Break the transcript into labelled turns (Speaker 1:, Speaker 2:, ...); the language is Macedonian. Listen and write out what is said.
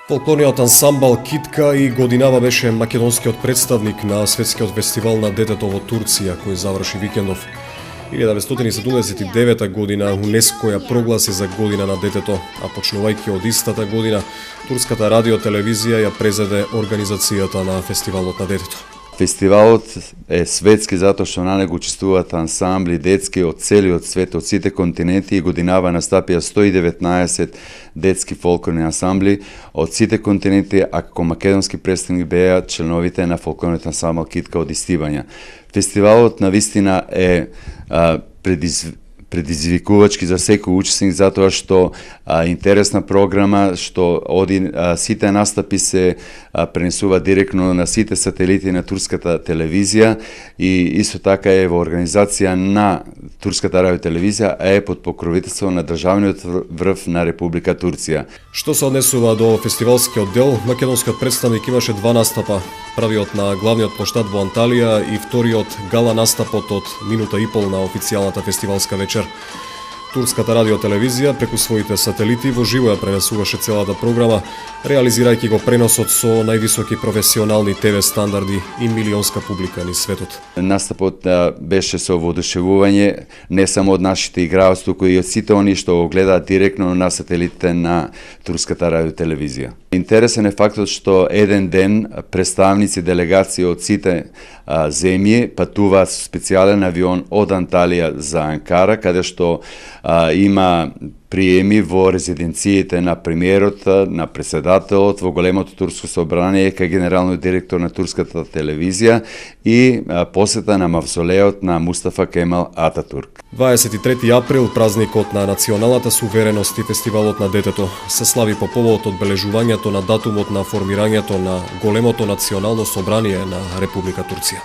Speaker 1: Фолклорниот ансамбл Китка и годинава беше македонскиот представник на светскиот фестивал на детето во Турција, кој заврши викендов. 1979 година УНЕСКО ја прогласи за година на детето, а почнувајќи од истата година, турската радиотелевизија ја презеде организацијата на фестивалот на детето.
Speaker 2: Фестивалот е светски затоа што на него учествуваат ансамбли детски од целиот свет, од сите континенти, и годинава настапија 119 детски фолклорни ансамбли од сите континенти, а како македонски представник беа членовите на фолклорниот ансамбл Китка од Истибања. Фестивалот навистина е предизвикувачки за секој учесник, затоа што интересна програма, што сите настапи се пренесува директно на сите сателити на турската телевизија и исто така е во организација на турската радиотелевизија, а е под покровителство на државниот врв на Република Турција.
Speaker 1: Што се однесува до фестивалскиот дел, македонскиот представник имаше два настапа. Првиот на главниот плоштад во Анталија и вториот гала настапот од минута и пол на официјалната фестивалска вечер. Турската радиотелевизија преку своите сателити во живо ја пренесуваше целата програма, реализирајќи го преносот со највисоки професионални ТВ стандарди и милионска публика низ светот.
Speaker 2: Настапот беше со воодушевување не само од нашите играоци, туку и од сите они што го гледаат директно на сателитите на турската радиотелевизија. Интересен е фактот што еден ден представници делегации од сите земји патуваат со специјален авион од Анталија за Анкара, каде што има приеми во резиденциите на премиерот, на председателот, во големото турско собрание, кај генералниот директор на турската телевизија и посета на мавзолеот на Мустафа Кемал Ататурк.
Speaker 1: 23 април, празникот на националната сувереност и фестивалот на детето, се слави по повод одбележувањето на датумот на формирањето на големото национално собрание на Република Турција.